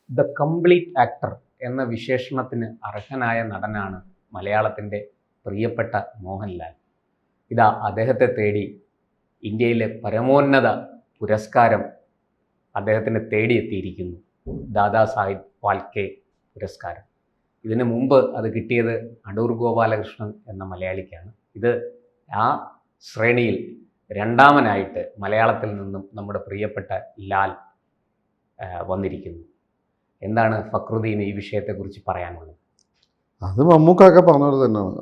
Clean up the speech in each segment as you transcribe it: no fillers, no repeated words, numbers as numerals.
The complete actor എന്ന വിശേഷണത്തിന് അർഹനായ നടനാണ് മലയാളത്തിൻ്റെ പ്രിയപ്പെട്ട മോഹൻലാൽ. ഇതാ അദ്ദേഹത്തെ തേടി ഇന്ത്യയിലെ പരമോന്നത പുരസ്കാരം അദ്ദേഹത്തിന് തേടിയെത്തിയിരിക്കുന്നു, ദാദാ സാഹിബ് ഫാൽക്കെ പുരസ്കാരം. ഇതിനു മുമ്പ് അത് കിട്ടിയത് അടൂർ ഗോപാലകൃഷ്ണൻ എന്ന മലയാളിക്കാണ്. ഇത് ആ ശ്രേണിയിൽ രണ്ടാമനായിട്ട് മലയാളത്തിൽ നിന്നും നമ്മുടെ പ്രിയപ്പെട്ട ലാൽ വന്നിരിക്കുന്നു. എന്താണ് ഫക്രുദ്ദീൻ ഈ വിഷയത്തെക്കുറിച്ച് പറയാനുള്ളത്? അത് മമ്മൂക്കൊക്കെ പറഞ്ഞ പോലെ തന്നെയാണ്,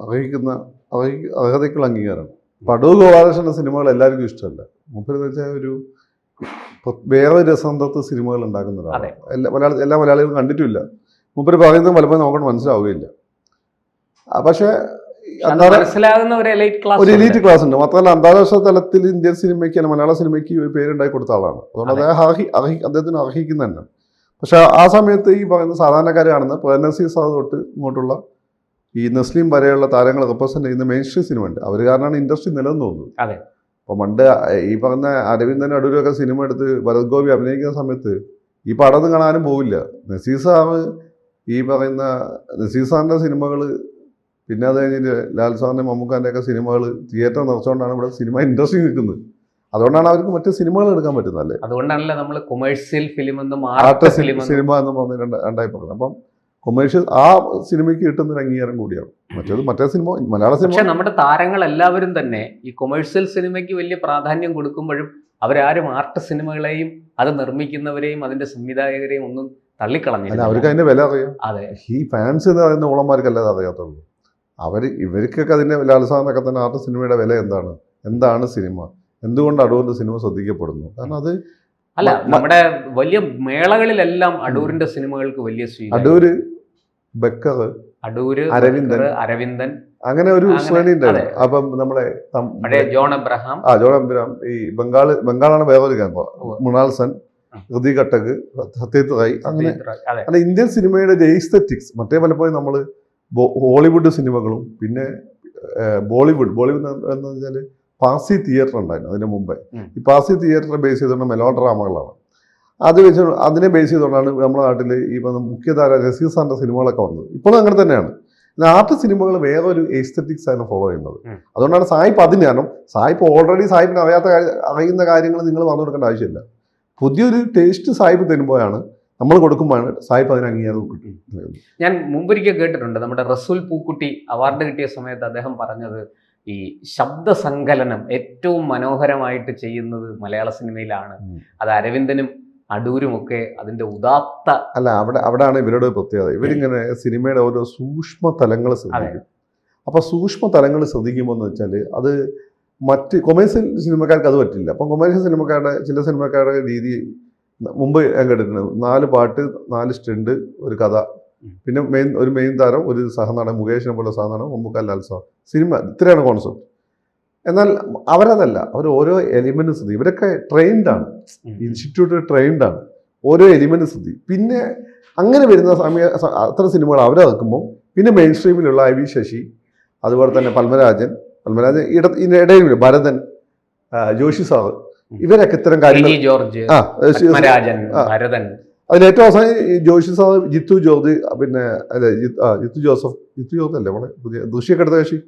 അർഹതയ്ക്കുള്ള അംഗീകാരം. അടൂർ ഗോപാലകൃഷ്ണൻ്റെ സിനിമകൾ എല്ലാവർക്കും ഇഷ്ടമല്ല. മൂപ്പരെന്ന് വെച്ചാൽ ഒരു വേറെ രസന്തത്വ സിനിമകൾ ഉണ്ടാക്കുന്ന ഒരാളാണ്. എല്ലാ മലയാളികളും കണ്ടിട്ടുമില്ല. മൂപ്പര് പറയുന്നത് പലപ്പോഴും നമുക്ക് മനസ്സിലാവുകയില്ല. പക്ഷേ ഒരു എലൈറ്റ് ക്ലാസ് ഉണ്ട്. മാത്രമല്ല അന്താരാഷ്ട്ര തലത്തിൽ ഇന്ത്യൻ സിനിമയ്ക്ക് മലയാള സിനിമയ്ക്ക് ഒരു പേരുണ്ടാക്കി കൊടുത്ത ആളാണ്. അതുകൊണ്ട് അദ്ദേഹത്തിന് അർഹിക്കുന്ന തന്നെ. പക്ഷെ ആ സമയത്ത് ഈ പറയുന്ന സാധാരണക്കാർ കാണുന്ന പ്രേംനസീർ സാർ തൊട്ട് ഇങ്ങോട്ടുള്ള ഈ നസ്ലിം വരെയുള്ള താരങ്ങൾ റെപ്രസെന്റ് ചെയ്യുന്ന മെയിൻ സ്ട്രീം സിനിമ ഉണ്ട്. അവർ കാരണമാണ് ഇൻഡസ്ട്രി നിലനിന്നത്. അപ്പോൾ പണ്ട് ഈ പറഞ്ഞ അരവിന്ദൻ അടൂരൊക്കെ സിനിമ എടുത്ത് ഭരത് ഗോപി അഭിനയിക്കുന്ന സമയത്ത് ഈ പടം കാണാനും പോവില്ല. നസീർ സാർ ഈ പറയുന്ന നസീർ സാറിൻ്റെ സിനിമകൾ, പിന്നെ അത് കഴിഞ്ഞിട്ട് ലാൽ സാറിൻ്റെ മമ്മൂക്കാൻ്റെ ഒക്കെ സിനിമകൾ തിയേറ്റർ നിറച്ചുകൊണ്ടാണ് ഇവിടെ സിനിമ ഇൻഡസ്ട്രി നിൽക്കുന്നത്. അതുകൊണ്ടാണ് അവർക്ക് മറ്റു സിനിമകൾ എടുക്കാൻ പറ്റുന്നല്ലേ. അതുകൊണ്ടാണല്ലോ നമ്മൾ കൊമേഴ്സ്യൽ ഫിലിം എന്നും സിനിമ എന്ന് പറഞ്ഞ് രണ്ടായി പറഞ്ഞത്. അപ്പം കൊമേഴ്ഷ്യൽ ആ സിനിമയ്ക്ക് കിട്ടുന്ന അംഗീകാരം കൂടിയാണ്. മറ്റേ സിനിമ മലയാള സിനിമ. പക്ഷേ നമ്മുടെ താരങ്ങൾ എല്ലാവരും തന്നെ ഈ കൊമേഴ്സ്യൽ സിനിമയ്ക്ക് വലിയ പ്രാധാന്യം കൊടുക്കുമ്പോഴും അവരാരും ആർട്ട് സിനിമകളെയും അത് നിർമ്മിക്കുന്നവരെയും അതിന്റെ സംവിധായകരെയും ഒന്നും തള്ളിക്കളഞ്ഞില്ല. അവർക്ക് അതിന്റെ വില അറിയാം. അതെ, ഈ ഫാൻസ് എന്ന് പറയുന്ന ഓളന്മാർക്കല്ലാതെ അറിയാത്തുള്ളൂ. ഇവർക്കൊക്കെ അതിന്റെ ലാൽസാറിനൊക്കെ തന്നെ ആർട്ട് സിനിമയുടെ വില എന്താണ് സിനിമ, എന്തുകൊണ്ട് അടൂരിന്റെ സിനിമ ശ്രദ്ധിക്കപ്പെടുന്നു. കാരണം അത് അല്ല, നമ്മുടെ വലിയ മേളകളിലെല്ലാം അടൂരിന്റെ സിനിമകൾക്ക് വലിയ സ്വീകാര്യം. അടൂര്, ബക്കർ, അരവിന്ദൻ അങ്ങനെ ഒരു ശ്രേണി ഉണ്ടായിരുന്നു. അപ്പം നമ്മളെ ജോൺ എബ്രഹാം, ഈ ബംഗാളാണ് വേറൊരു ക്യാമ്പ്, മൃണാൽ സെൻ, ഹൃതിക് ഘട്ടക്, സത്യജിത് റായ്, അങ്ങനെ ഇന്ത്യൻ സിനിമയുടെ എസ്തെറ്റിക്സ്. മറ്റേ പലപ്പോഴും നമ്മൾ ഹോളിവുഡ് സിനിമകളും പിന്നെ ബോളിവുഡ് എന്ന് വെച്ചാൽ പാസി തിയേറ്റർ ഉണ്ടായിരുന്നു അതിന് മുമ്പേ. ഈ പാസി തിയേറ്ററെ ബേസ് ചെയ്തുകൊണ്ട് മെലോ ഡ്രാമകളാണ് അതിനെ ബേസ് ചെയ്തുകൊണ്ടാണ് നമ്മുടെ നാട്ടിൽ ഈ മുഖ്യധാര നസീർ സാറിന്റെ സിനിമകളൊക്കെ വന്നത്. ഇപ്പോഴും അങ്ങനെ തന്നെയാണ്. ആർട്ട് സിനിമകൾ വേറൊരു എസ്തെറ്റിക്സ് ആണ് ഫോളോ ചെയ്യുന്നത്. അതുകൊണ്ടാണ് സായിപ്പ് അതിന്. കാരണം സായിപ്പ് ഓൾറെഡി സായിപ്പിന് അറിയുന്ന കാര്യങ്ങൾ നിങ്ങൾ പറഞ്ഞു കൊടുക്കേണ്ട ആവശ്യമില്ല. പുതിയൊരു ടേസ്റ്റ് സായിപ്പ് തരുമ്പോഴാണ്, നമ്മൾ കൊടുക്കുമ്പോഴാണ് സായിപ്പ് അതിന് അംഗീകാരം കിട്ടും. ഞാൻ മുമ്പൊരിക്കൽ കേട്ടിട്ടുണ്ട്, നമ്മുടെ റസൂൽ പൂക്കുട്ടി അവാർഡ് കിട്ടിയ സമയത്ത് അദ്ദേഹം പറഞ്ഞത് ഈ ശബ്ദസങ്കലനം ഏറ്റവും മനോഹരമായിട്ട് ചെയ്യുന്നത് മലയാള സിനിമയിലാണ്. അത് അരവിന്ദനും അടൂരുമൊക്കെ അതിന്റെ ഉദാത്ത അല്ല, അവിടെയാണ് ഇവരുടെ പ്രത്യേകത. ഇവരിങ്ങനെ സിനിമയുടെ ഓരോ സൂക്ഷ്മ തലങ്ങൾ ശ്രദ്ധിക്കും. അപ്പൊ സൂക്ഷ്മ തലങ്ങൾ ശ്രദ്ധിക്കുമ്പോൾ എന്ന് വെച്ചാൽ അത് മറ്റ് കൊമേഴ്സ്യൽ സിനിമക്കാർക്ക് അത് പറ്റില്ല. അപ്പം കൊമേഴ്സ്യൽ ചില സിനിമക്കാരുടെ രീതി മുമ്പ് ഞാൻ കേട്ടിട്ടുണ്ട്. 4 പാട്ട്, 4 സ്റ്റണ്ട്, ഒരു കഥ, പിന്നെ ഒരു മെയിൻ താരം, ഒരു സഹനടൻ, മുകേഷിനെ പോലെ സഹനടൻ, മമ്മൂക്ക, ലാൽ സാർ, സിനിമ. ഇത്രയാണ് കോൺസെപ്റ്റ്. എന്നാൽ അവരതല്ല, അവർ ഓരോ എലിമെന്റ് ശ്രദ്ധി. ഇവരൊക്കെ ട്രെയിൻഡാണ്, ഇൻസ്റ്റിറ്റ്യൂട്ട് ട്രെയിൻഡാണ്, ഓരോ എലിമെന്റ് ശ്രദ്ധി. പിന്നെ അങ്ങനെ വരുന്ന അത്തരം സിനിമകൾ അവരറക്കുമ്പോൾ പിന്നെ മെയിൻ സ്ട്രീമിലുള്ള ഐ വി ശശി, അതുപോലെ തന്നെ പത്മരാജൻ ഇടയിൽ ഭരതൻ, ജോഷി സാർ, ഇവരൊക്കെ ഇത്തരം കാര്യങ്ങൾ. അതിലേറ്റവും അവസാനം ജോഷി സാർ, ജിത്തു ജോർജ്, പിന്നെ അല്ലെ ജിത്തു ജോസഫ് അല്ലേ നമ്മളെ പുതിയ ദൃശ്യൊക്കെ എടുത്ത കക്ഷി,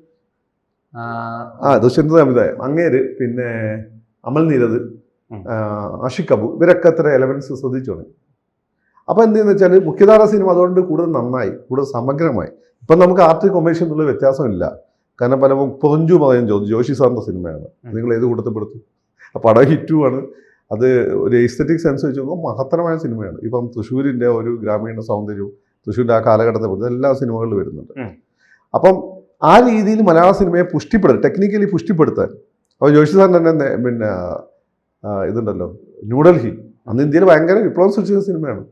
ദുഷ്യന്ത സംവിധായം, അങ്ങേര്, പിന്നെ അമൽ നീരദ്, ആഷിഖ് അബു, ഇവരൊക്കെ അത്ര എലമെന്റ്സ് ശ്രദ്ധിച്ചു തുടങ്ങി. അപ്പൊ എന്തെന്ന് വെച്ചാൽ മുഖ്യധാര സിനിമ അതുകൊണ്ട് കൂടുതൽ നന്നായി, കൂടുതൽ സമഗ്രമായി. ഇപ്പം നമുക്ക് ആർട്ട് കൊമേഴ്സ്യൽ എന്നുള്ള വ്യത്യാസമില്ല. കാരണം പലപ്പോൾ പൊറഞ്ചു പറയും ജോഷി സാറിന്റെ സിനിമയാണ്, നിങ്ങൾ ഏത് കൂട്ടത്തിൽപ്പെടുത്തും. ആ പടം ഹിറ്റുമാണ്. അത് ഒരു എസ്തെറ്റിക് സെൻസ് വെച്ച് നോക്കുമ്പോൾ മഹത്തരമായ സിനിമയാണ്. ഇപ്പം തൃശ്ശൂരിൻ്റെ ഒരു ഗ്രാമീണ സൗന്ദര്യവും തൃശ്ശൂരിൻ്റെ ആ കാലഘട്ടത്തെ പറ്റി എല്ലാ സിനിമകളിലും വരുന്നുണ്ട്. അപ്പം ആ രീതിയിൽ മലയാള സിനിമയെ ടെക്നിക്കലി പുഷ്ടിപ്പെടുത്താൻ. അപ്പോൾ ജോഷി സാർ തന്നെ പിന്നെ ഇതുണ്ടല്ലോ ന്യൂഡൽഹി, അന്ന് ഇന്ത്യയിൽ ഭയങ്കര വിപ്ലവം സൃഷ്ടിച്ച സിനിമയാണ്.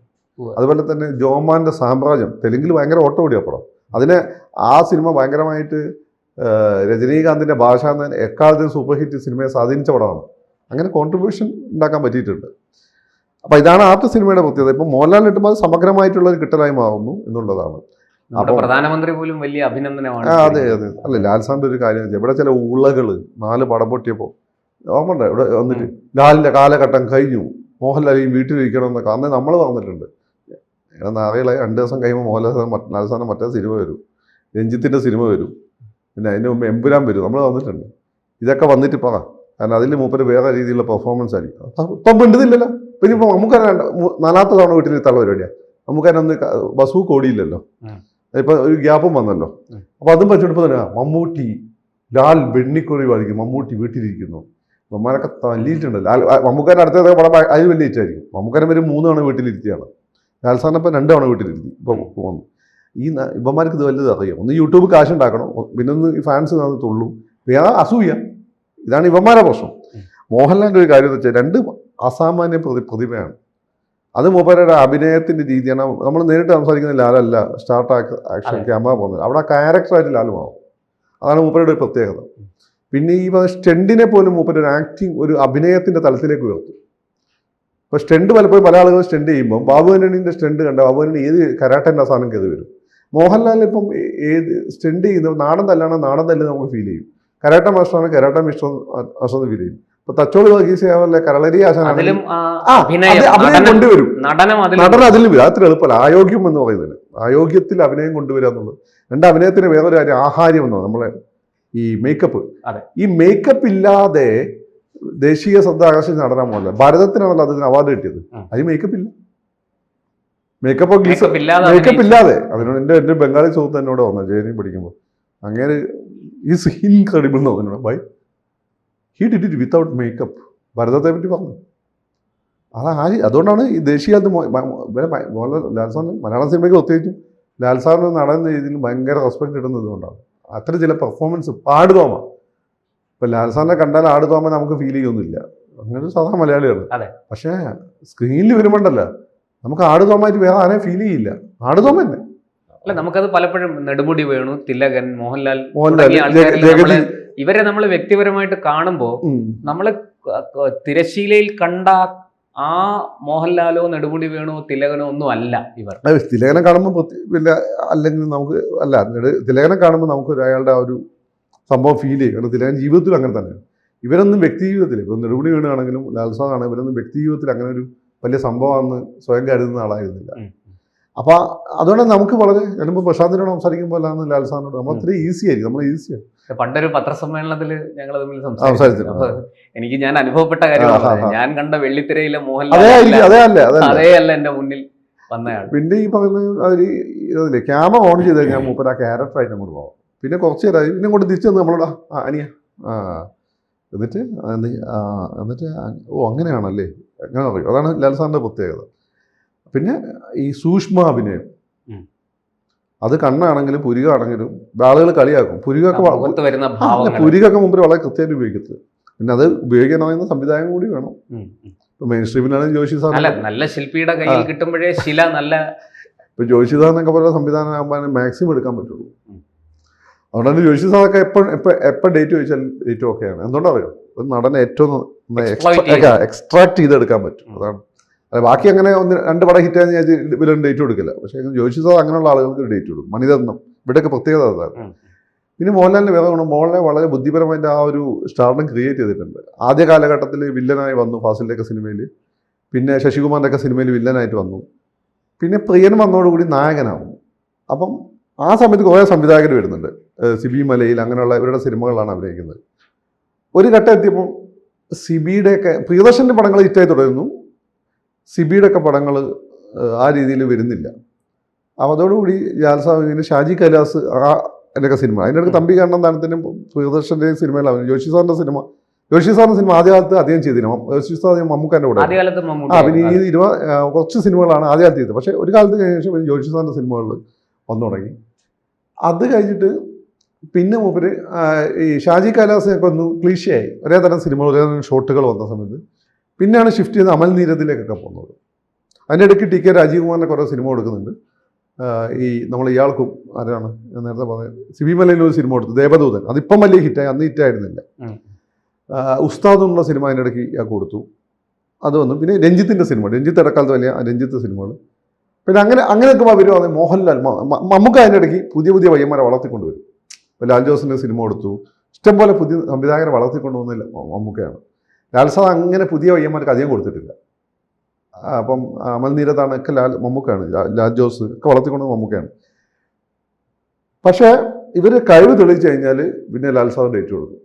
അതുപോലെ തന്നെ ജോമാന്റെ സാമ്രാജ്യം, തെലുങ്കിൽ ഭയങ്കര ഓട്ടം ഓടിയ പടം. അതിനെ ആ സിനിമ ഭയങ്കരമായിട്ട് രജനീകാന്തിൻ്റെ ഭാഷ എക്കാലത്തെയും സൂപ്പർ ഹിറ്റ് സിനിമയെ സ്വാധീനിച്ച പടമാണ്. അങ്ങനെ കോൺട്രിബ്യൂഷൻ ഉണ്ടാക്കാൻ പറ്റിയിട്ടുണ്ട്. അപ്പം ഇതാണ് ആർട്ട് സിനിമയുടെ പ്രത്യേകത. ഇപ്പം മോഹൻലാൽ കിട്ടുമ്പോൾ അത് സമഗ്രമായിട്ടുള്ള ഒരു കിട്ടലായി മാറുന്നു എന്നുള്ളതാണ്. പ്രധാനമന്ത്രി പോലും വലിയ അഭിനന്ദനമാണ്. അതെ. അല്ല, ലാൽസാറിന്റെ ഒരു കാര്യം വെച്ചാൽ ഇവിടെ ചില ഉള്ളകള് 4 പടം പൊട്ടിയപ്പോൾ ഓർമ്മണ്ട ഇവിടെ വന്നിട്ട് ലാലിന്റെ കാലഘട്ടം കഴിഞ്ഞു, മോഹൻലാൽ ഈ വീട്ടിലിരിക്കണം എന്നൊക്കെ അന്ന് നമ്മൾ പറഞ്ഞിട്ടുണ്ട്. കാരണം അറിയില്ല 2 ദിവസം കഴിയുമ്പോൾ മോഹൻലാൽ സാറിന് മറ്റേ സിനിമ വരും, രഞ്ജിത്തിൻ്റെ സിനിമ വരും, പിന്നെ അതിന് മുമ്പ് എമ്പുരാൻ വരും. നമ്മൾ വന്നിട്ടുണ്ട്. ഇതൊക്കെ വന്നിട്ട് പറ, കാരണം അതിൽ മൂപ്പര് വേറെ രീതിയിലുള്ള പെർഫോമൻസ് ആയിരിക്കും. ഇപ്പം മിണ്ടുന്നില്ലല്ലോ. പിന്നെ ഇപ്പോൾ നമുക്ക് 4ാമത്തെ തവണ വീട്ടിലെത്താനുള്ള പരിപാടിയാണ്. നമുക്കതിനൊന്ന് ബസൂക്ക് ഓടിയില്ലല്ലോ. ഇപ്പം ഒരു ഗ്യാപ്പും വന്നല്ലോ. അപ്പോൾ അതും പറ്റുമ്പോൾ തന്നെ മമ്മൂട്ടി, ലാൽ വെണ്ണിക്കുറി പാടിക്കും, മമ്മൂട്ടി വീട്ടിലിരിക്കുന്നു. മമ്മൂനൊക്കെ തല്ലിയിട്ടുണ്ടല്ലോ. മമ്മൂക്കാരൻ അടുത്ത പടം അതിൽ വലിയ ഇറ്റായിരിക്കും. മമ്മൂക്കാരൻ വരും 3 തവണ വീട്ടിലിരുത്തിയാണ്. ലാൽ സാറിനെ ഇപ്പം 2 തവണ വീട്ടിലിരുത്തി. ഇപ്പം വന്നു. ഇവന്മാർക്ക് ഇത് വലുത് അറിയാം. ഒന്ന് യൂട്യൂബ് കാശ് ഉണ്ടാക്കണം, പിന്നെ ഒന്ന് ഈ ഫാൻസ് തുള്ളും, വേറെ അസൂയ. ഇതാണ് ഇവന്മാരുടെ പ്രശ്നം. മോഹൻലാലിൻ്റെ ഒരു കാര്യം എന്ന് വെച്ചാൽ 2 അസാമാന്യ പ്രതിഭയാണ്. അത് മൂപ്പരുടെ അഭിനയത്തിൻ്റെ രീതിയാണ്. നമ്മൾ നേരിട്ട് സംസാരിക്കുന്ന ലാലല്ല, സ്റ്റാർട്ട് ആക്ഷൻ ക്യാമറ പോകുന്നത്. അവിടെ ആ ക്യാരക്ടറായിട്ട് ലാൽ മാറും. അതാണ് മൂപ്പരുടെ ഒരു പ്രത്യേകത. പിന്നെ ഈ സ്റ്റണ്ടിനെ പോലും മൂപ്പര് ഒരു ആക്ടിങ്, ഒരു അഭിനയത്തിൻ്റെ തലത്തിലേക്ക് ഉയർത്തും. ഇപ്പോൾ സ്റ്റണ്ട് പലപ്പോഴും പല ആളുകൾ സ്റ്റണ്ട് ചെയ്യുമ്പോൾ ബാബുവിൻ്റെ സ്റ്റണ്ട് കണ്ട ബാബുവിന് ഏത് കരാട്ടൻ്റെ സാധനം കയറി വരും. മോഹൻലാലിന് ഇപ്പം ഏത് സ്റ്റണ്ട് ചെയ്യുന്നത് നാടൻ തല്ലാണ്, നാടൻ തല്ല് നമുക്ക് ഫീൽ ചെയ്യും. കരാട്ട മാസ്റ്ററാണ്, കരാട്ട മാസ്റ്റർ ഫീൽ ചെയ്യും. ഇപ്പൊ തച്ചോളി വർഗീസിലെ കരളരി ആശാനാണ് അഭിനയം കൊണ്ടുവരും. നടൻ അതിൽ വരും. അത്ര എളുപ്പമല്ല. ആയോഗ്യം എന്ന് പറയുന്നത്, ആയോഗ്യത്തിൽ അഭിനയം കൊണ്ടുവരിക എന്നുള്ളത്. 2 അഭിനയത്തിന് വേറൊരു കാര്യം ആഹാര്യം എന്നോ നമ്മളെ ഈ മേക്കപ്പ്. ഈ മേക്കപ്പ് ഇല്ലാതെ ദേശീയ ശ്രദ്ധ ആകർഷിച്ച് നടനാൻ പോകില്ല. ഭാരതത്തിനാണല്ലോ അതിന് അവാർഡ് കിട്ടിയത്. അതിന് മേക്കപ്പ് ഇല്ല. മേക്കപ്പ് ഇല്ലാതെ. അതിനോട് എൻ്റെ ബംഗാളി സുഹൃത്ത് എന്നോട് വന്നത് ജേനി പഠിക്കുമ്പോൾ, അങ്ങനെ ഈസ് ഇൻക്രെഡിബിൾ എന്ന് തോന്നുന്നു. But he did it without makeup. ഭരതത്തെ പറ്റി പറഞ്ഞു. അതുകൊണ്ടാണ് ഈ ദേശീയ ലാൽ സാറിന് മലയാളം സിനിമയ്ക്ക് പ്രത്യേകിച്ചും ലാൽ സാറിന് നടന്ന രീതിയിൽ ഭയങ്കര റെസ്പെക്ട് കിട്ടുന്നത് കൊണ്ടാണ്. അത്ര ചില പെർഫോമൻസ് ആടുതോമ. ഇപ്പം ലാൽ സാറിനെ കണ്ടാൽ ആടുതോമ നമുക്ക് ഫീൽ ചെയ്യൊന്നുമില്ല. അങ്ങനെ ഒരു സാധാരണ മലയാളിയാണ്. പക്ഷേ സ്ക്രീനിൽ വരുമ്പോണ്ടല്ലോ നമുക്ക് ആടുതോമായിട്ട് വേറെ ആരെയും ഫീൽ ചെയ്യില്ല. ആടുതോമ തന്നെ. അല്ല, നമുക്കത് പലപ്പോഴും നെടുമുടി വേണു, തിലകൻ, മോഹൻലാൽ ഇവരെ നമ്മൾ വ്യക്തിപരമായിട്ട് കാണുമ്പോൾ നമ്മള് തിരശീലയിൽ കണ്ട ആ മോഹൻലാലോ നെടുമുടി വേണോ തിലകനോ ഒന്നും അല്ല ഇവർ. തിലകനെ കാണുമ്പോൾ പിന്നെ അല്ലെങ്കിൽ നമുക്ക് അല്ല, തിലകനെ കാണുമ്പോൾ നമുക്ക് അയാളുടെ ആ ഒരു സംഭവം ഫീൽ ചെയ്യും. കാരണം തിലകൻ ജീവിതത്തിലും അങ്ങനെ തന്നെയാണ്. ഇവരൊന്നും വ്യക്തി ജീവിതത്തിൽ, ഇപ്പം നെടുമുടി വേണുവാണെങ്കിലും ലാൽസാദാണ്, ഇവരൊന്നും വ്യക്തി ജീവിതത്തിൽ അങ്ങനെ ഒരു വലിയ സംഭവമാണെന്ന് സ്വയം കരുതുന്ന ആളായിരുന്നില്ല. അപ്പോൾ അതുകൊണ്ട് നമുക്ക് വളരെ ചിലപ്പോൾ പ്രശാന്തിനോട് സംസാരിക്കുമ്പോൾ അല്ലാന്ന് ലാൽ സാറിനോട് നമ്മൾ അത്രയും ഈസി ആയിരിക്കും. നമ്മൾ ഈസിയാണ്. പണ്ടൊരു പത്രസമ്മേളനത്തിൽ ഞങ്ങൾ തമ്മിൽ സംസാരിച്ചു. എനിക്ക് ഞാൻ അനുഭവപ്പെട്ട കാര്യമാണ്. ഞാൻ കണ്ട വെള്ളിത്തിരയിലെ മോഹൻലാൽ അതേ അല്ല എന്റെ മുന്നിൽ വന്നയാൾ. പിന്നെ ഈ പറയുന്ന ഇതില്ലേ ക്യാമറ ഓൺ ചെയ്ത് കഴിഞ്ഞാൽ മൂപ്പർ ആ ക്യാരക്ടറായിട്ട് അങ്ങോട്ട് പോകാം. പിന്നെ കുറച്ച് നേരം പിന്നെ കൊണ്ട് തിരിച്ചു വന്ന് നമ്മളോട് അനിയ എന്നിട്ട് ഓ അങ്ങനെയാണല്ലേ അങ്ങനെ പറയും. അതാണ് ലാൽ സാറിൻ്റെ പ്രത്യേകത. പിന്നെ ഈ സൂക്ഷ്മ അഭിനയം, അത് കണ്ണാണെങ്കിലും പുരികാണെങ്കിലും ആളുകൾ കളിയാക്കും. പുരികൊക്കെ മുമ്പിൽ വളരെ കൃത്യമായിട്ട് ഉപയോഗിക്കരുത്. പിന്നെ അത് ഉപയോഗിക്കണമെന്ന സംവിധാനം കൂടി വേണം. ഇപ്പൊ മെയിൻ സ്ട്രീമിലാണെങ്കിൽ ജോഷി സാർ നല്ല ശില്പിയുടെ കയ്യിൽ കിട്ടുമ്പോഴേ ശില നല്ല ഇപ്പൊ ജോഷി സാറിനൊക്കെ പോലെ സംവിധാനം ആകുമ്പോൾ മാക്സിമം എടുക്കാൻ പറ്റുള്ളൂ. അതുകൊണ്ട് ജോഷി സാറൊക്കെ എപ്പോൾ ഡേറ്റ് ചോദിച്ചാൽ ഡേറ്റ് ഓക്കെയാണ്. എന്തുകൊണ്ടാണ് അറിയോ? ഒരു നടനെ ഏറ്റവും എക്സ്ട്രാക്ട് ചെയ്തെടുക്കാൻ പറ്റും. അതാണ്. ബാക്കി അങ്ങനെ 2 പടം ഹിറ്റാന്ന് ഞാൻ ഇവരും ഡേറ്റ് കൊടുക്കില്ല. പക്ഷേ ജോഷി സാർ അങ്ങനെയുള്ള ആളുകൾക്ക് ഡേറ്റ് കൊടുക്കും. മണിരത്നം ഇവിടെയൊക്കെ പ്രത്യേകത അതാണ്. പിന്നെ മോഹൻലാലിന് വേറെ ഗുണം, മോഹൻലാൽ വളരെ ബുദ്ധിപരമായിട്ട് ആ ഒരു സ്റ്റാർഡം ക്രിയേറ്റ് ചെയ്തിട്ടുണ്ട്. ആദ്യ കാലഘട്ടത്തിൽ വില്ലനായി വന്നു ഫാസിലിൻ്റെയൊക്കെ സിനിമയിൽ, പിന്നെ ശശികുമാറിൻ്റെയൊക്കെ സിനിമയിൽ വില്ലനായിട്ട് വന്നു, പിന്നെ പ്രിയൻ വന്നതോടുകൂടി നായകനാവും. അപ്പം ആ സമയത്ത് കുറേ സംവിധായകർ വരുന്നുണ്ട്. സിബി മലയിൽ അങ്ങനെയുള്ള ഇവരുടെ സിനിമകളാണ് അഭിനയിക്കുന്നത്. ഒരു ഘട്ടം എത്തിയപ്പോൾ സിബിയുടെയൊക്കെ പ്രിയദർശൻ്റെ പടങ്ങൾ ഹിറ്റായി തുടരുന്നു, സിബിയുടെ ഒക്കെ പടങ്ങൾ ആ രീതിയിൽ വരുന്നില്ല. അപ്പോൾ അതോടുകൂടി ലാൽസാഹിബിന് ഷാജി കൈലാസ് അതിൻ്റെയൊക്കെ സിനിമ, അതിൻ്റെ തമ്പി കണ്ണൻ താനത്തിനും പ്രിയദർശൻ്റെയും സിനിമയിലാണ്. ജോഷി സാറിൻ്റെ സിനിമ ആദ്യകാലത്ത് അധികം ചെയ്തിരുന്നു. ജോഷി സാർ മമ്മൂക്കാൻ്റെ കൂടെ പിന്നെ ഈ കുറച്ച് സിനിമകളാണ് ആദ്യകാലത്ത് ചെയ്തത്. പക്ഷേ ഒരു കാലത്ത് കഴിഞ്ഞ ശേഷം ജോഷി സാറിൻ്റെ സിനിമകളിൽ വന്നു തുടങ്ങി. അത് കഴിഞ്ഞിട്ട് പിന്നെ മൂപ്പര് ഈ ഷാജി കൈലാസിനൊക്കെ ഒന്ന് ക്ലീശയായി. ഒരേ തരം സിനിമകൾ, ഒരേ തരം ഷോട്ടുകൾ വന്ന സമയത്ത് പിന്നെയാണ് ഷിഫ്റ്റ് ചെയ്ത് അമൽ നീരദിലേക്കൊക്കെ പോകുന്നത്. അതിൻ്റെ ഇടയ്ക്ക് ടി കെ രാജീവ് കുമാറിൻ്റെ കുറേ സിനിമ കൊടുക്കുന്നുണ്ട്. ഈ നമ്മൾ ഇയാൾക്കും ആരാണ് ഞാൻ നേരത്തെ പറഞ്ഞത് സിബി മലയിൽ ഒരു സിനിമ കൊടുത്തു, ദേവദൂതൻ. അതിപ്പം വലിയ ഹിറ്റായി, അന്ന് ഹിറ്റായിരുന്നില്ല. ഉസ്താദ് എന്നുള്ള സിനിമ അതിൻ്റെ ഇടയ്ക്ക് ഇയാൾ കൊടുത്തു, അത് വന്നു. പിന്നെ രഞ്ജിത്തിൻ്റെ സിനിമ, രഞ്ജിത്ത് ഇടക്കാലത്ത് വലിയ രഞ്ജിത്ത് സിനിമകൾ. പിന്നെ അങ്ങനെയൊക്കെ വരുവാണ്. മോഹൻലാൽ മമ്മൂക്ക അതിൻ്റെ ഇടയ്ക്ക് പുതിയ പയ്യന്മാരെ വളർത്തിക്കൊണ്ടുവരും. ഇപ്പോൾ ലാൽ ജോസിൻ്റെ സിനിമ കൊടുത്തു, ഇഷ്ടംപോലെ പുതിയ സംവിധായകരെ വളർത്തിക്കൊണ്ടുവന്നില്ല മമ്മൂക്കയാണ്. ലാൽ സാർ അങ്ങനെ പുതിയ പയ്യന്മാർക്ക് അധികം കൊടുത്തിട്ടില്ല. അപ്പം അമൽ നീരദാണൊക്കെ മമ്മൂക്കാണ്, ലാൽ ജോസ് ഒക്കെ വളർത്തിക്കൊണ്ട് മമ്മൂക്കയാണ്. പക്ഷേ ഇവർ കഴിവ് തെളിയിച്ചു കഴിഞ്ഞാൽ പിന്നെ ലാൽ സാർ ഡേറ്റ് കൊടുക്കും.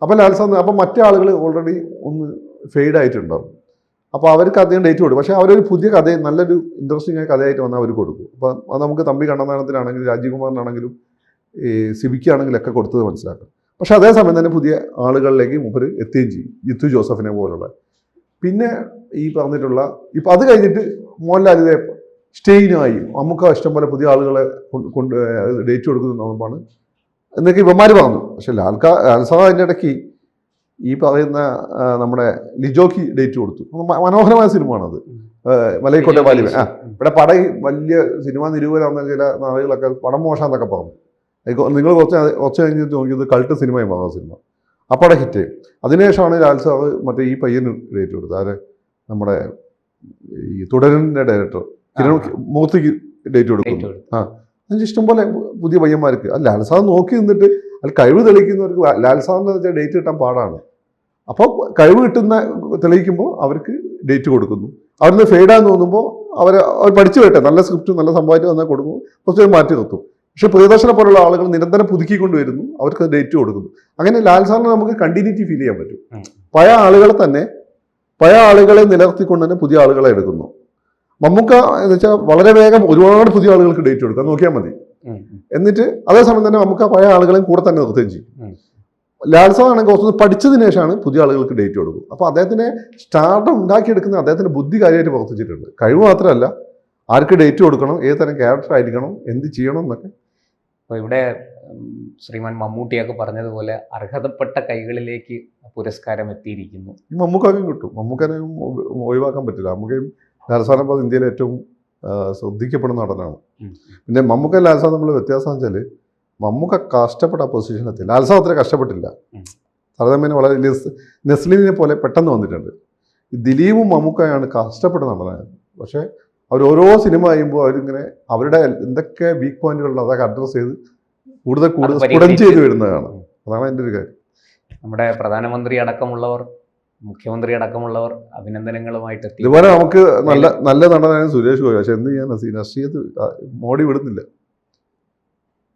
അപ്പം ലാൽ സാർ അപ്പം മറ്റേ ആളുകൾ ഓൾറെഡി ഒന്ന് ഫെയ്ഡ് ആയിട്ടുണ്ടാവും. അപ്പോൾ അവർക്ക് അധികം ഡേറ്റ് കൊടുക്കും. പക്ഷേ അവരൊരു പുതിയ കഥ, നല്ലൊരു ഇൻട്രസ്റ്റിംഗ് ആയ കഥയായിട്ട് വന്നാൽ അവർ കൊടുക്കും. അപ്പം അത് നമുക്ക് തമ്പി കണ്ണന്താനത്തിനാണെങ്കിലും രാജീവ് കുമാറിനാണെങ്കിലും ഈ സിബിക്കാണെങ്കിലും ഒക്കെ കൊടുത്തത് മനസ്സിലാക്കാം. പക്ഷേ അതേസമയം തന്നെ പുതിയ ആളുകളിലേക്ക് മൂപ്പർ എത്തുകയും ചെയ്യും, ജിത്തു ജോസഫിനെ പോലുള്ള. പിന്നെ ഈ പറഞ്ഞിട്ടുള്ള ഇപ്പം അത് കഴിഞ്ഞിട്ട് മോഹൻലാൽ ഇതേ സ്റ്റെയിനായി നമുക്ക് ഇഷ്ടംപോലെ പുതിയ ആളുകളെ കൊണ്ട് ഡേറ്റ് കൊടുക്കുന്നതാണ് എന്നൊക്കെ ഇവന്മാർ പറഞ്ഞു. പക്ഷെ ലാൽസാ അതിൻ്റെ ഇടയ്ക്ക് ഈ പറയുന്ന നമ്മുടെ ലിജോക്ക് ഡേറ്റ് കൊടുത്തു. മനോഹരമായ സിനിമയാണത്, മലൈക്കോട്ടെ വാലിബൻ. ഇവിടെ പടം വലിയ സിനിമാ നിരൂപരാകുന്ന ചില നാളുകളൊക്കെ പടം മോശമെന്നൊക്കെ പറഞ്ഞു. നിങ്ങൾ കുറച്ച് കഴിഞ്ഞിട്ട് നോക്കിയത് കൾട്ട് സിനിമയും പറഞ്ഞ സിനിമ അപ്പടെ ഹിറ്റ്. അതിനുശേഷമാണ് ലാൽ സാർ മറ്റേ ഈ പയ്യന് ഡേറ്റ് കൊടുത്തത്. ആര് നമ്മുടെ ഈ തുടരൻ്റെ ഡയറക്ടർ കിരൺ മൂർത്തിക്ക് ഡേറ്റ് കൊടുക്കുന്നു. അതിന് ഇഷ്ടംപോലെ പുതിയ പയ്യന്മാർക്ക് ലാൽ സാർ നോക്കി നിന്നിട്ട് അതിൽ കഴിവ് തെളിയിക്കുന്നവർക്ക് ലാൽ സാറിൻ്റെ വെച്ചാൽ ഡേറ്റ് കിട്ടാൻ പാടാണ്. അപ്പോൾ കഴിവ് കിട്ടുന്ന തെളിയിക്കുമ്പോൾ അവർക്ക് ഡേറ്റ് കൊടുക്കുന്നു. അവിടുന്ന് ഫെയ്ഡാന്ന് തോന്നുമ്പോൾ അവർ പഠിച്ചു വരട്ടെ, നല്ല സ്ക്രിപ്റ്റ് നല്ല സംഭവമായിട്ട് വന്നാൽ കൊടുക്കും, കുറച്ച് മാറ്റി നിർത്തും. പക്ഷെ പ്രിയദർശനെ പോലുള്ള ആളുകൾ നിരന്തരം പുതുക്കിക്കൊണ്ട് വരുന്നു, അവർക്ക് ഡേറ്റ് കൊടുക്കുന്നു. അങ്ങനെ ലാൽ സാറിന് നമുക്ക് കണ്ടിന്യൂറ്റി ഫീൽ ചെയ്യാൻ പറ്റും. പഴയ ആളുകളെ നിലനിർത്തിക്കൊണ്ട് തന്നെ പുതിയ ആളുകളെ എടുക്കുന്നു. മമ്മൂക്ക എന്ന് വെച്ചാൽ വളരെ വേഗം ഒരുപാട് പുതിയ ആളുകൾക്ക് ഡേറ്റ് കൊടുക്കാം, നോക്കിയാൽ മതി. എന്നിട്ട് അതേസമയം തന്നെ നമുക്ക് പഴയ ആളുകളെയും കൂടെ തന്നെ നിർത്തുകയും ചെയ്യും. ലാൽ സാർ ആണെങ്കിൽ കുറച്ച് പഠിച്ചതിന് ശേഷമാണ് പുതിയ ആളുകൾക്ക് ഡേറ്റ് കൊടുക്കും. അപ്പോൾ അദ്ദേഹത്തിനെ സ്റ്റാർഡം ഉണ്ടാക്കിയെടുക്കുന്ന അദ്ദേഹത്തിൻ്റെ ബുദ്ധി കാര്യമായിട്ട് പ്രവർത്തിച്ചിട്ടുണ്ട്. കഴിവ് മാത്രമല്ല, ആർക്ക് ഡേറ്റ് കൊടുക്കണം, ഏത് തരം ക്യാരക്ടർ ആയിരിക്കണം, എന്ത് ചെയ്യണം എന്നൊക്കെ. അപ്പോൾ ഇവിടെ ശ്രീമാൻ മമ്മൂട്ടിയൊക്കെ പറഞ്ഞതുപോലെ അർഹതപ്പെട്ട കൈകളിലേക്ക് പുരസ്കാരം എത്തിയിരിക്കുന്നു. ഈ മമ്മൂക്കാക്കും കിട്ടും, മമ്മൂക്കനെ ഒഴിവാക്കാൻ പറ്റില്ല. മമ്മൂക്കയും ലാൽ സാറിനെ പോലെ ഇന്ത്യയിലെ ഏറ്റവും ശ്രദ്ധിക്കപ്പെടുന്ന നടനാണ്. പിന്നെ മമ്മൂക്ക ലാൽ സാർ തമ്മിലുള്ള വ്യത്യാസം വെച്ചാൽ മമ്മൂക്ക കഷ്ടപ്പെട്ട പൊസിഷനെത്തി, ലാൽ സാർ അത്ര കഷ്ടപ്പെട്ടില്ല. താരതമ്യേന വളരെ നെസ്ലിനെ പോലെ പെട്ടെന്ന് വന്നിട്ടുണ്ട്. ദിലീപും മമ്മൂക്കയാണ് കഷ്ടപ്പെട്ട നടനായത്. പക്ഷേ അവർ ഓരോ സിനിമ കഴിയുമ്പോൾ അവരിങ്ങനെ അവരുടെ എന്തൊക്കെ വീക്ക് പോയിന്റുകളുണ്ട് അതൊക്കെ അഡ്രസ്സ് ചെയ്ത് കൂടുതൽ സ്ഫുടം ചെയ്ത് വരുന്നതാണ്. അതാണ് എൻ്റെ ഒരു കാര്യം. നമ്മുടെ പ്രധാനമന്ത്രി അടക്കമുള്ളവർ, മുഖ്യമന്ത്രി അടക്കമുള്ളവർ അഭിനന്ദനങ്ങളുമായിട്ട് എത്തി. ഇതുപോലെ നമുക്ക് നല്ല നടനായിരുന്നു സുരേഷ് ഗോപി. പക്ഷെ എന്ത് ചെയ്യാൻ, രാഷ്ട്രീയത്തിൽ മോഡി വിടുന്നില്ല.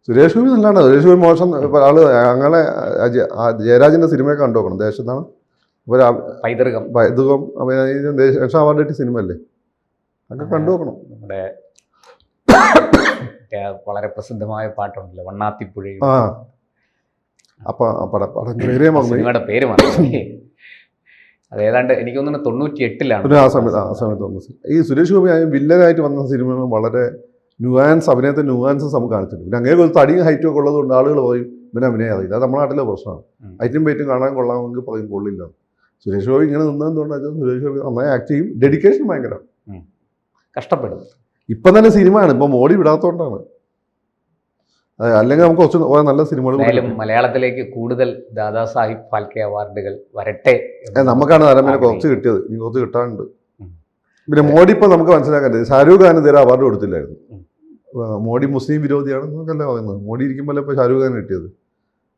സുരേഷ് ഗോപി നല്ലതാണ്. സുരേഷ് ഗോപി മോശം ആള്. അങ്ങനെ ജയരാജന്റെ സിനിമയൊക്കെ കണ്ടുനോക്കണം. ദേശത്താണ് പൈതൃകം ദേശം അവാർഡ് കിട്ടിയ സിനിമ അല്ലേ, അതൊക്കെ കണ്ടുനോക്കണം. നമ്മുടെ വളരെ പ്രസിദ്ധമായ പാട്ടുണ്ടല്ലോ വണ്ണാത്തിപ്പുഴയിൽ. അപ്പൊ സിനിമയുടെ പേര് മറന്നു. അത് ഏതാണ്ട് എനിക്ക് തോന്നുന്നു 98-ലാണ്. ആ സമയത്ത് വന്ന ഈ സുരേഷ് ഗോപി വില്ലനായിട്ട് വന്ന സിനിമ വളരെ അഭിനയത്തിന്റെ ന്യൂവാൻസസ് നമുക്ക് കാണിച്ചിട്ടുണ്ട്. പിന്നെ അങ്ങനെ ഒരു തടിയും ഹൈറ്റും ഒക്കെ ഉള്ളതുകൊണ്ട് ആളുകൾ പറയും ഇവനെ അഭിനയം അറിയില്ല. അത് നമ്മുടെ നാട്ടിലെ പ്രശ്നമാണ്. ഹൈറ്റും വെയിറ്റും കാണാൻ കൊള്ളാമെങ്കിൽ പറയും കൊള്ളില്ല. സുരേഷ് ഗോപി ഇങ്ങനെ നിന്നതുകൊണ്ടാണ് സുരേഷ് ഗോപി നന്നായി ആക്ട് ചെയ്യും. ഡെഡിക്കേഷൻ ഭയങ്കര കഷ്ടപ്പെടും. ഇപ്പം തന്നെ സിനിമയാണ്, ഇപ്പം മോഡി വിടാത്തതുകൊണ്ടാണ്. അല്ലെങ്കിൽ നമുക്ക് കുറച്ച് നല്ല സിനിമകൾ. മലയാളത്തിലേക്ക് കൂടുതൽ ദാദാ സാഹിബ് ഫാൽക്കെ അവാർഡുകൾ വരട്ടെ. നമുക്കാണ് താരമേനെ കുറച്ച് കിട്ടിയത്, ഇനി കുറച്ച് കിട്ടാനുണ്ട്. പിന്നെ മോഡി ഇപ്പം നമുക്ക് മനസ്സിലാക്കണ്ടേ, ഷാരൂഖ് ഖാൻ ഇതുവരെ അവാർഡ് കൊടുത്തില്ലായിരുന്നു. മോഡി മുസ്ലിം വിരോധിയാണെന്നൊക്കെയല്ലേ പറയുന്നത്. മോഡി ഇരിക്കുമ്പോൾ ഇപ്പോൾ ഷാരൂഖ് ഖാൻ കിട്ടിയത്.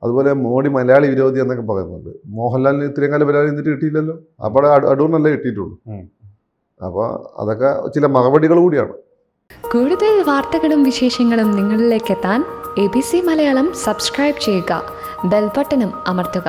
അതുപോലെ മോഡി മലയാളി വിരോധി എന്നൊക്കെ പറയുന്നുണ്ട്. മോഹൻലാലിന് ഇത്രയും കാലം വരാൻ എന്നിട്ട് കിട്ടിയില്ലല്ലോ. അപ്പോൾ അടൂറിനല്ലേ കിട്ടിയിട്ടുള്ളൂ. അപ്പോൾ അതൊക്കെ ചില മറുപടികൾ കൂടിയാണ്. കൂടുതൽ വാർത്തകളും വിശേഷങ്ങളും നിങ്ങളിലേക്ക് എത്താൻ ABC മലയാളം സബ്സ്ക്രൈബ് ചെയ്യുക, ബെൽ ബട്ടണും അമർത്തുക.